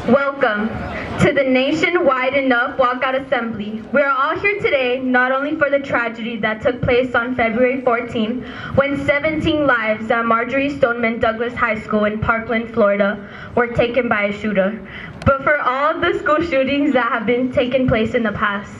Welcome to the nationwide Enough Walkout Assembly. We are all here today not only for the tragedy that took place on February 14, when 17 lives at Marjorie Stoneman Douglas High School in Parkland, Florida were taken by a shooter, but for all of the school shootings that have been taking place in the past.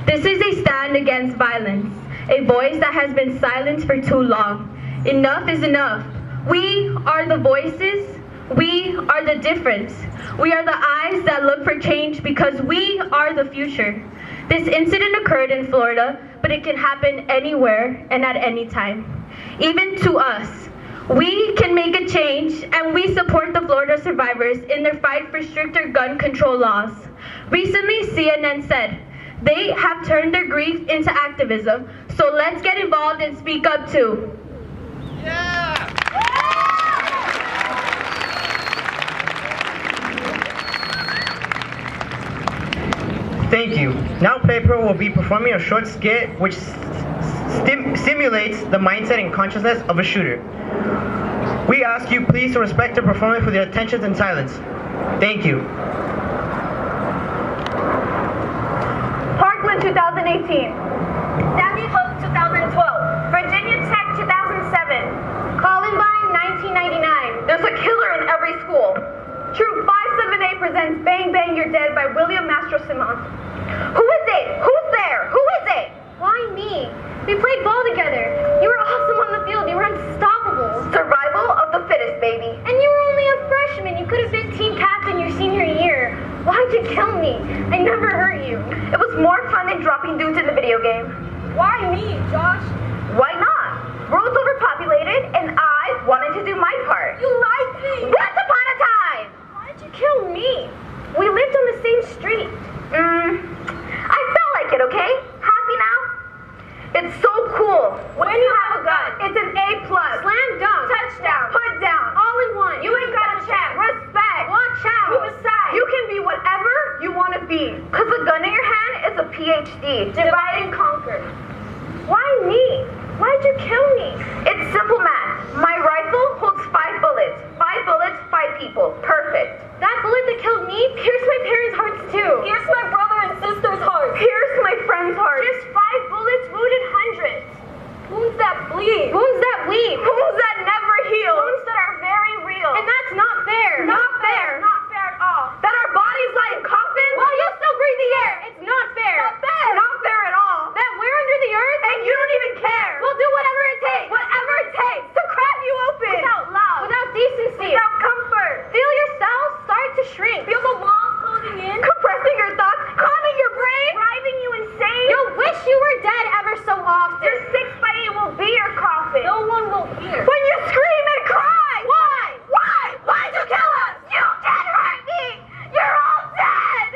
This is a stand against violence, a voice that has been silenced for too long. Enough is enough. We are the voices. We are the difference. We are the eyes that look for change because we are the future. This incident occurred in Florida, but it can happen anywhere and at any time. Even to us. We can make a change, and we support the Florida survivors in their fight for stricter gun control laws. Recently, CNN said, they have turned their grief into activism, so let's get involved and speak up too. Yeah! Thank you. Now Paper will be performing a short skit which simulates the mindset and consciousness of a shooter. We ask you please to respect the performance with your attention and silence. Thank you. Parkland 2018. Sandy Hook 2012. Virginia Tech 2007. Columbine 1999. There's a killer in every school. Troop 578 presents Bang Bang You're Dead by William Mastro-Simons. Who is it? Who's there? Who is it? Why me? We played ball together. You were awesome on the field. You were unstoppable. Survival of the fittest, baby. And you were only a freshman. You could have been team captain your senior year. Why'd you kill me? I never hurt you. It was more fun than dropping dudes in the video game. Why me, Josh? Why not? World's overpopulated, and I wanted to do my part. You like me. Once upon a time. Why'd you kill me? We lived on the same street. I felt like it, okay? Happy now? It's so cool. When you have a gun, it's an A+. Slam dunk. Touchdown. Put down. All in one. You ain't got a check. Respect. Watch out. You decide. You can be whatever you want to be. Because a gun in your hand is a PhD. Divide and conquer. Why me? Why'd you kill me? It's simple math. My rifle holds 5 bullets. 5 bullets, 5 people. Perfect. That bullet that killed me pierced my parents' hearts too. Pierced my brother and sister's heart. Pierced my friend's heart. Just 5 bullets wounded hundreds. Wounds that bleed. Wounds that bleed. Wounds that never heal. Wounds that are very real. And that's not fair. Not fair. Not fair at all. That our bodies lie in coffins while you still breathe the air. It's not fair. Not fair. Not fair at all. That we're under the earth and you don't even care. We'll do whatever it takes. Whatever it takes to crack you open. Without love. Without decency. Without comfort. Feel yourself start to shrink. Feel the walls closing in. Compressing your thoughts. Calming your brain. Driving you insane. You'll wish you were dead ever so often. Your 6x8 will be your coffin. No one will hear. When you scream and cry. Why? Why? Why'd you kill us? You did hurt me. You're all dead.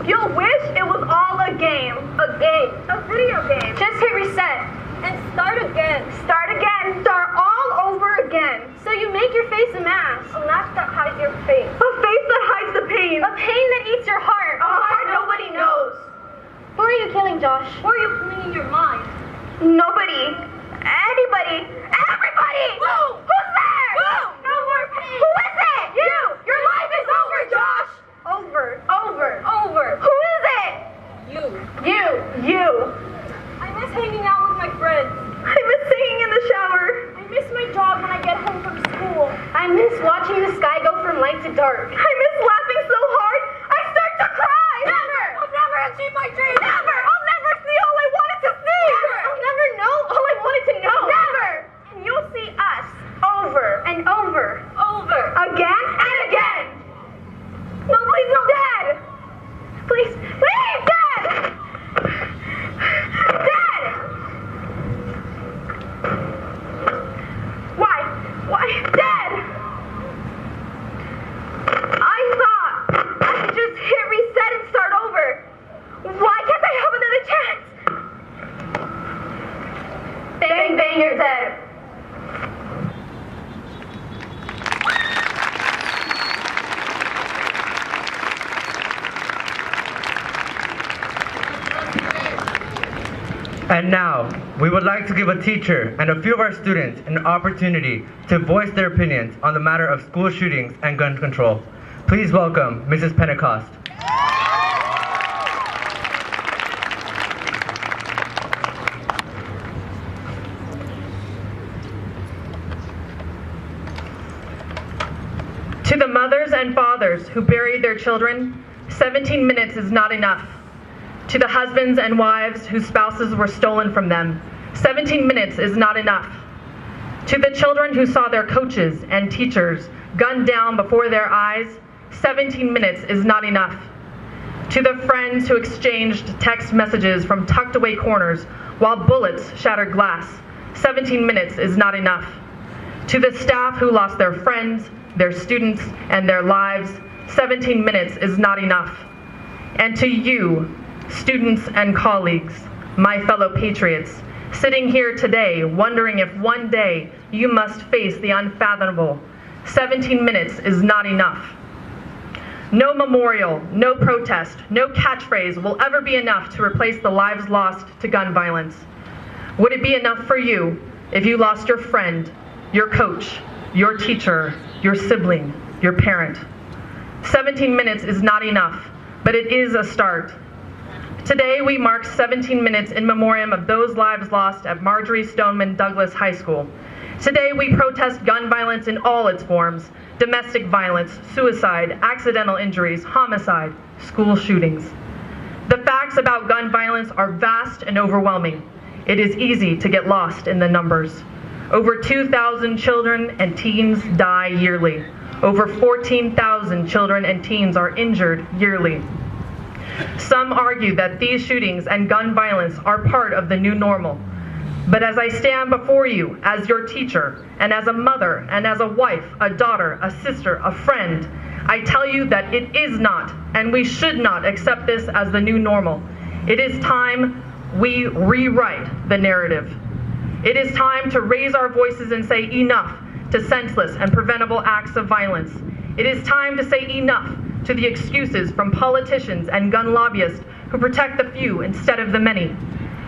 You'll wish it was all a game. A game. A video game. Just hit reset. And start again. Start again. Start all over again. So you make your face a mask. A mask that hides your face. A face that hides the pain. A pain that eats your heart. A heart nobody knows. Who are you killing, Josh? Who are you killing in your mind? Nobody. Anybody. Everybody. Whoa. Who's there? Whoa. No more pain. Who is it? You. Your life is over, Josh. Over. Over. Over. Who is it? You. You. I miss hanging out with my friends. I miss singing in the shower. I miss my job when I get home from school. I miss watching the sky go from light to dark. I miss laughing so hard, I start to cry. Never. I'll never achieve my dreams. Never. I'll never see all I wanted to see. Never. I'll never know all I wanted to know. Never. And you'll see us over and over. Over. Again and again. No, please don't. Dad. Please. Please, Dad. Dad. Why? Dad! I And now, we would like to give a teacher and a few of our students an opportunity to voice their opinions on the matter of school shootings and gun control. Please welcome Mrs. Pentecost. To the mothers and fathers who buried their children, 17 minutes is not enough. To the husbands and wives whose spouses were stolen from them, 17 minutes is not enough. To the children who saw their coaches and teachers gunned down before their eyes, 17 minutes is not enough. To the friends who exchanged text messages from tucked away corners while bullets shattered glass, 17 minutes is not enough. To the staff who lost their friends, their students, and their lives, 17 minutes is not enough. And to you, students and colleagues, my fellow patriots, sitting here today wondering if one day you must face the unfathomable, 17 minutes is not enough. No memorial, no protest, no catchphrase will ever be enough to replace the lives lost to gun violence. Would it be enough for you if you lost your friend, your coach, your teacher, your sibling, your parent? 17 minutes is not enough, but it is a start. Today we mark 17 minutes in memoriam of those lives lost at Marjory Stoneman Douglas High School. Today we protest gun violence in all its forms: domestic violence, suicide, accidental injuries, homicide, school shootings. The facts about gun violence are vast and overwhelming. It is easy to get lost in the numbers. Over 2,000 children and teens die yearly. Over 14,000 children and teens are injured yearly. Some argue that these shootings and gun violence are part of the new normal. But as I stand before you as your teacher, and as a mother, and as a wife, a daughter, a sister, a friend, I tell you that it is not, and we should not accept this as the new normal. It is time we rewrite the narrative. It is time to raise our voices and say enough to senseless and preventable acts of violence. It is time to say enough to the excuses from politicians and gun lobbyists who protect the few instead of the many.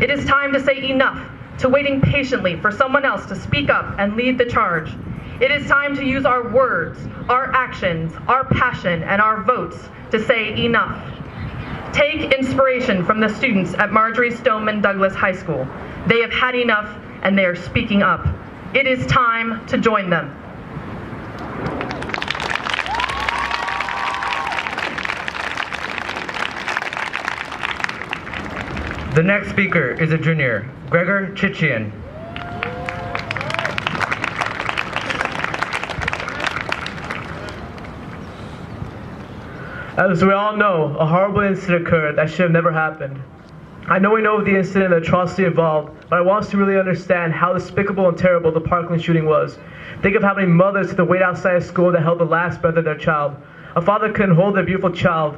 It is time to say enough to waiting patiently for someone else to speak up and lead the charge. It is time to use our words, our actions, our passion, and our votes to say enough. Take inspiration from the students at Marjory Stoneman Douglas High School. They have had enough and they are speaking up. It is time to join them. The next speaker is a junior, Gregor Chichian. As we all know, a horrible incident occurred that should have never happened. I know we know of the incident and the atrocity involved, but I want us to really understand how despicable and terrible the Parkland shooting was. Think of how many mothers had to wait outside of school that held the last breath of their child. A father couldn't hold their beautiful child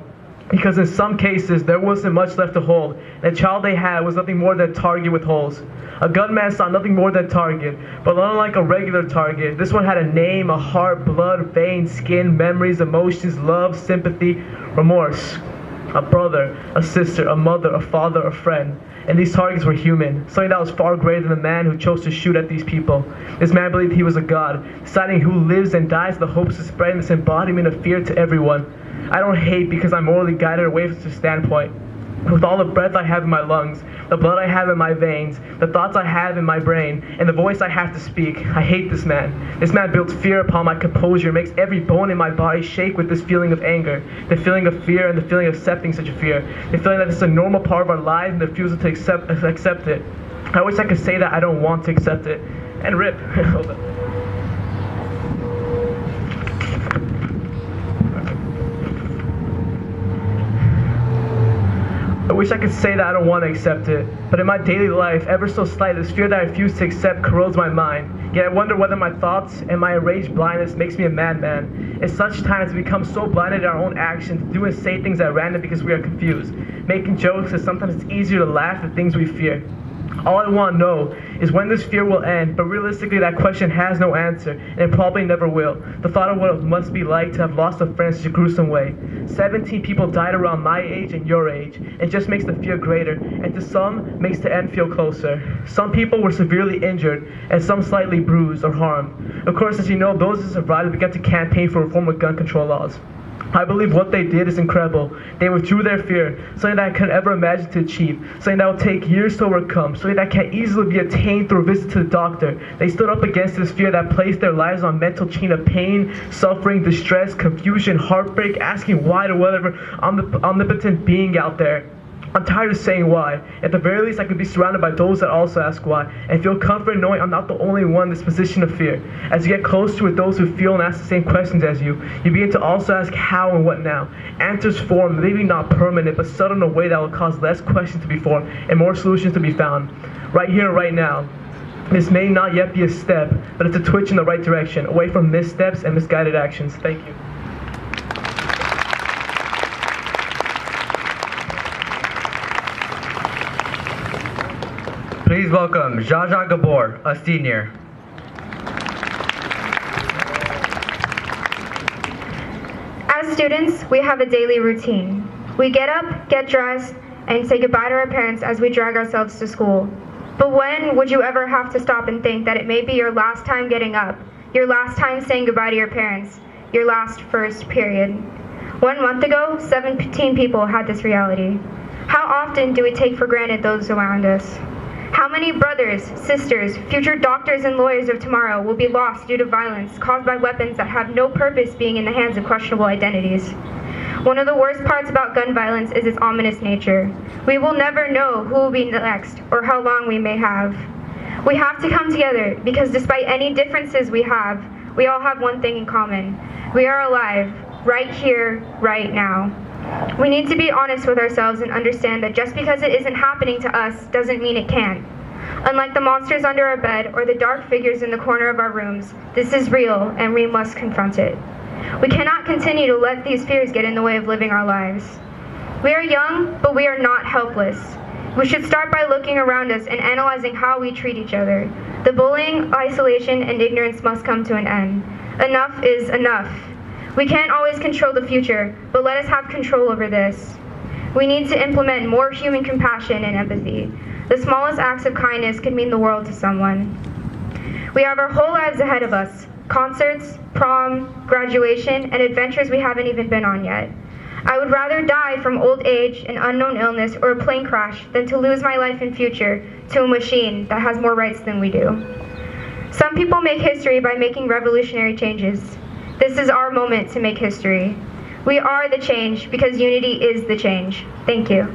because in some cases there wasn't much left to hold, and the child they had was nothing more than a target with holes. A gunman saw nothing more than a target, but unlike a regular target, this one had a name, a heart, blood, veins, skin, memories, emotions, love, sympathy, remorse. A brother, a sister, a mother, a father, a friend. And these targets were human, something that was far greater than the man who chose to shoot at these people. This man believed he was a god, deciding who lives and dies in the hopes of spreading this embodiment of fear to everyone. I don't hate because I'm morally guided away from this standpoint. With all the breath I have in my lungs, the blood I have in my veins, the thoughts I have in my brain, and the voice I have to speak, I hate this man. This man builds fear upon my composure, makes every bone in my body shake with this feeling of anger, the feeling of fear and the feeling of accepting such a fear, the feeling that it's a normal part of our lives and the refusal to accept it. I wish I could say that I don't want to accept it. And rip. Hold on. I wish I could say that I don't want to accept it, but in my daily life, ever so slight, this fear that I refuse to accept corrodes my mind. Yet I wonder whether my thoughts and my enraged blindness makes me a madman. In such times, we become so blinded in our own actions, do and say things at random because we are confused. Making jokes, and sometimes it's easier to laugh at things we fear. All I want to know is when this fear will end, but realistically that question has no answer, and it probably never will. The thought of what it must be like to have lost a friend in such a gruesome way. 17 people died around my age and your age. It just makes the fear greater, and to some, makes the end feel closer. Some people were severely injured, and some slightly bruised or harmed. Of course, as you know, those who survived began to campaign for reform of gun control laws. I believe what they did is incredible. They withdrew their fear, something that I could never imagine to achieve, something that will take years to overcome, something that can easily be attained through a visit to the doctor. They stood up against this fear that placed their lives on a mental chain of pain, suffering, distress, confusion, heartbreak, asking why to whatever omnipotent being out there. I'm tired of saying why. At the very least, I could be surrounded by those that also ask why, and feel comfort knowing I'm not the only one in this position of fear. As you get closer with those who feel and ask the same questions as you begin to also ask how and what now. Answers form, maybe not permanent, but subtle in a way that will cause less questions to be formed and more solutions to be found. Right here and right now. This may not yet be a step, but it's a twitch in the right direction, away from missteps and misguided actions. Thank you. Please welcome Jaja Gabor, a senior. As students, we have a daily routine. We get up, get dressed, and say goodbye to our parents as we drag ourselves to school. But when would you ever have to stop and think that it may be your last time getting up, your last time saying goodbye to your parents, your last first period? 1 month ago, 17 people had this reality. How often do we take for granted those around us? How many brothers, sisters, future doctors and lawyers of tomorrow will be lost due to violence caused by weapons that have no purpose being in the hands of questionable identities? One of the worst parts about gun violence is its ominous nature. We will never know who will be next or how long we may have. We have to come together because despite any differences we all have one thing in common. We are alive, right here, right now. We need to be honest with ourselves and understand that just because it isn't happening to us doesn't mean it can't. Unlike the monsters under our bed or the dark figures in the corner of our rooms, this is real and we must confront it. We cannot continue to let these fears get in the way of living our lives. We are young, but we are not helpless. We should start by looking around us and analyzing how we treat each other. The bullying, isolation, and ignorance must come to an end. Enough is enough. We can't always control the future, but let us have control over this. We need to implement more human compassion and empathy. The smallest acts of kindness could mean the world to someone. We have our whole lives ahead of us. Concerts, prom, graduation, and adventures we haven't even been on yet. I would rather die from old age, an unknown illness, or a plane crash than to lose my life and future to a machine that has more rights than we do. Some people make history by making revolutionary changes. This is our moment to make history. We are the change because unity is the change. Thank you.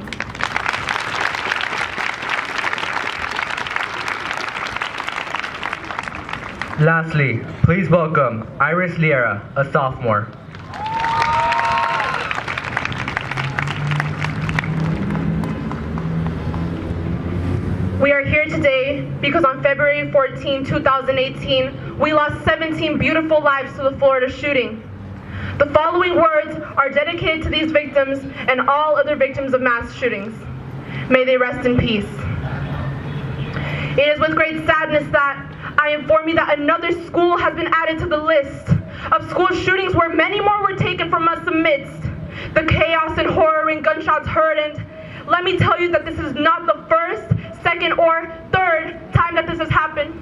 Lastly, please welcome Iris Liera, a sophomore. We are here today because on February 14, 2018, we lost 17 beautiful lives to the Florida shooting. The following words are dedicated to these victims and all other victims of mass shootings. May they rest in peace. It is with great sadness that I inform you that another school has been added to the list of school shootings where many more were taken from us amidst the chaos and horror and gunshots heard. And let me tell you that this is not the first, second, or third time that this has happened,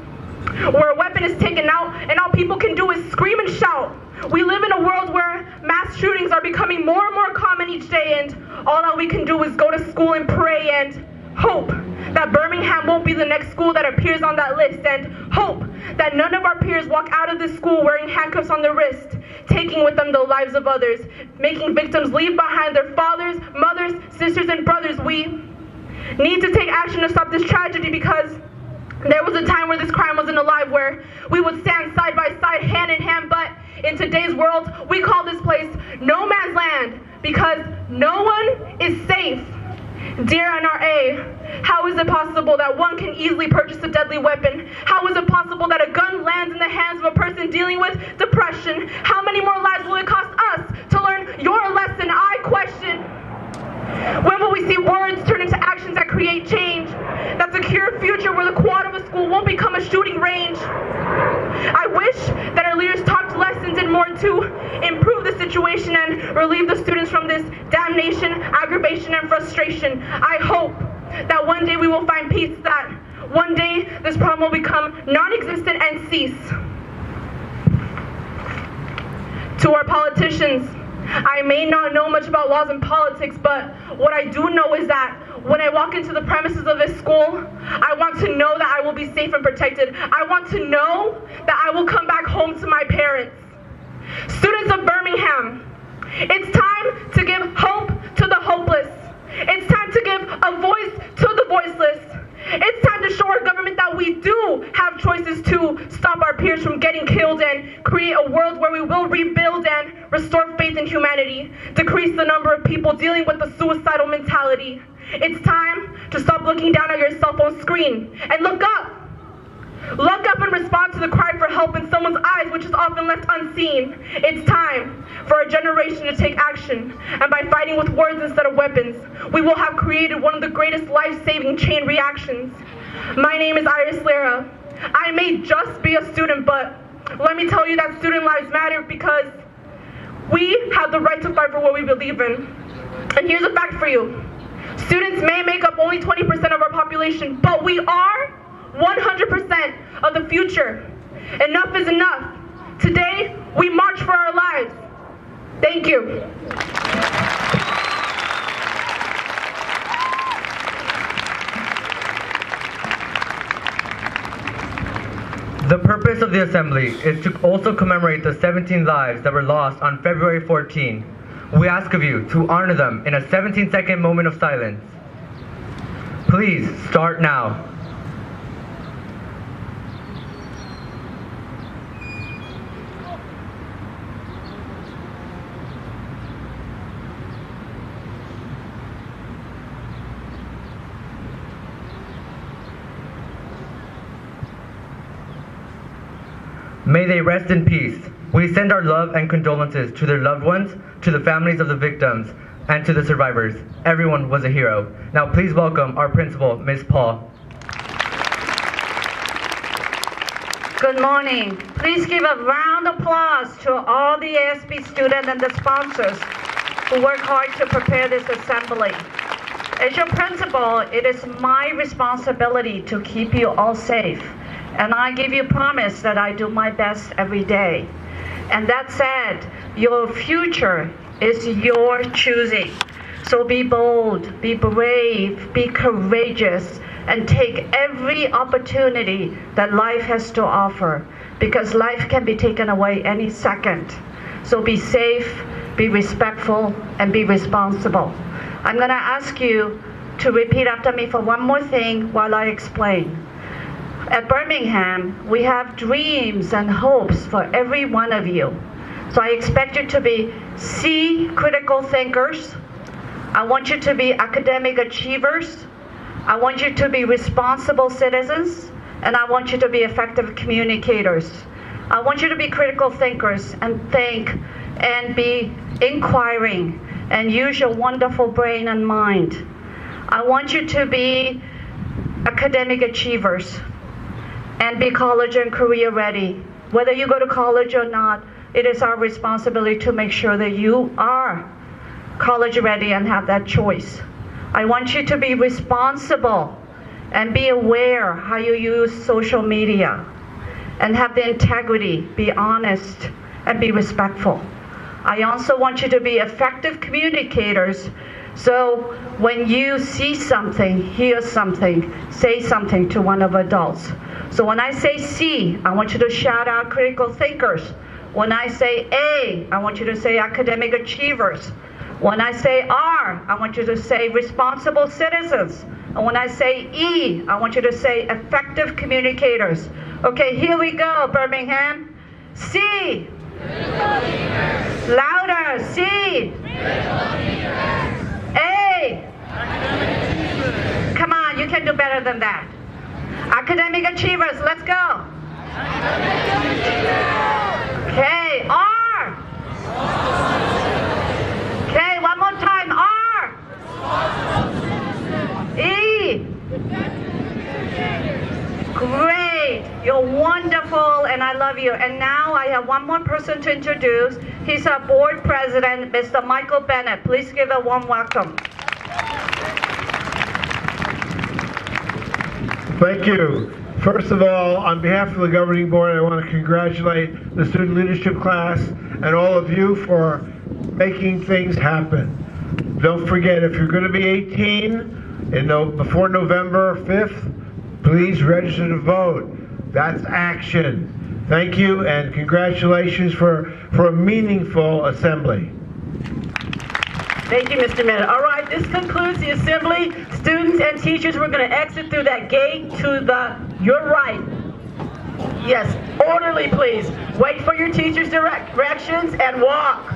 where a weapon is taken out and all people can do is scream and shout. We live in a world where mass shootings are becoming more and more common each day, and all that we can do is go to school and pray and hope that Birmingham won't be the next school that appears on that list, and hope that none of our peers walk out of this school wearing handcuffs on their wrist, taking with them the lives of others, making victims leave behind their fathers, mothers, sisters, and brothers. We need to take action to stop this tragedy because there was a time where this crime wasn't alive, where we would stand side by side, hand in hand, but in today's world, we call this place no man's land because no one is safe. Dear NRA, how is it possible that one can easily purchase a deadly weapon? How is it possible that a gun lands in the hands of a person dealing with depression? How many more lives will it cost us to learn your lesson? I question. When will we see words turn into actions that create change? That secure a future where the quad of a school won't become a shooting range. I wish that our leaders talked less and did more to improve the situation and relieve the students from this damnation, aggravation, and frustration. I hope that one day we will find peace, that one day this problem will become non-existent and cease. To our politicians, I may not know much about laws and politics, but what I do know is that when I walk into the premises of this school, I want to know that I will be safe and protected. I want to know that I will come back home to my parents. Students of Birmingham, it's time to give hope to the hopeless. It's time to give a voice to the voiceless. It's time to show our government that we do have choices to stop our peers from getting killed and create a world where we will rebuild and restore faith in humanity, decrease the number of people dealing with the suicidal mentality. It's time to stop looking down at your cell phone screen and look up. Look up and respond to the cry for help in someone's eyes, which is often left unseen. It's time for our generation to take action, and by fighting with words instead of weapons, we will have created one of the greatest life-saving chain reactions. My name is Iris Lara. I may just be a student, but let me tell you that student lives matter because we have the right to fight for what we believe in. And here's a fact for you. Students may make up only 20% of our population, but we are 100% of the future. Enough is enough. Today, we march for our lives. Thank you. The purpose of the assembly is to also commemorate the 17 lives that were lost on February 14. We ask of you to honor them in a 17-second moment of silence. Please start now. May they rest in peace. We send our love and condolences to their loved ones, to the families of the victims, and to the survivors. Everyone was a hero. Now please welcome our principal, Ms. Paul. Good morning. Please give a round of applause to all the ASB students and the sponsors who work hard to prepare this assembly. As your principal, it is my responsibility to keep you all safe. And I give you promise that I do my best every day. And that said, your future is your choosing. So be bold, be brave, be courageous, and take every opportunity that life has to offer, because life can be taken away any second. So be safe, be respectful, and be responsible. I'm going to ask you to repeat after me for one more thing while I explain. At Birmingham, we have dreams and hopes for every one of you. So I expect you to be C, critical thinkers. I want you to be academic achievers. I want you to be responsible citizens. And I want you to be effective communicators. I want you to be critical thinkers and think and be inquiring and use your wonderful brain and mind. I want you to be academic achievers and be college and career ready. Whether you go to college or not, it is our responsibility to make sure that you are college ready and have that choice. I want you to be responsible and be aware how you use social media and have the integrity, be honest, and be respectful. I also want you to be effective communicators. So when you see something, hear something, say something to one of adults. So when I say C, I want you to shout out critical thinkers. When I say A, I want you to say academic achievers. When I say R, I want you to say responsible citizens. And when I say E, I want you to say effective communicators. Okay, here we go, Birmingham. C. Louder, C. A. Come on, you can do better than that. Academic achievers, let's go. Okay, R. Okay, one more time, R. E. of you. And now I have one more person to introduce. He's our board president, Mr. Michael Bennett. Please give a warm welcome. Thank you. First of all, on behalf of the governing board, I want to congratulate the student leadership class and all of you for making things happen. Don't forget, if you're going to be 18 before November 5th, please register to vote. That's action. Thank you and congratulations for a meaningful assembly. Thank you, Mr. Bennett. All right, this concludes the assembly. Students and teachers, we're going to exit through that gate to your right. Yes, orderly, please. Wait for your teacher's directions and walk.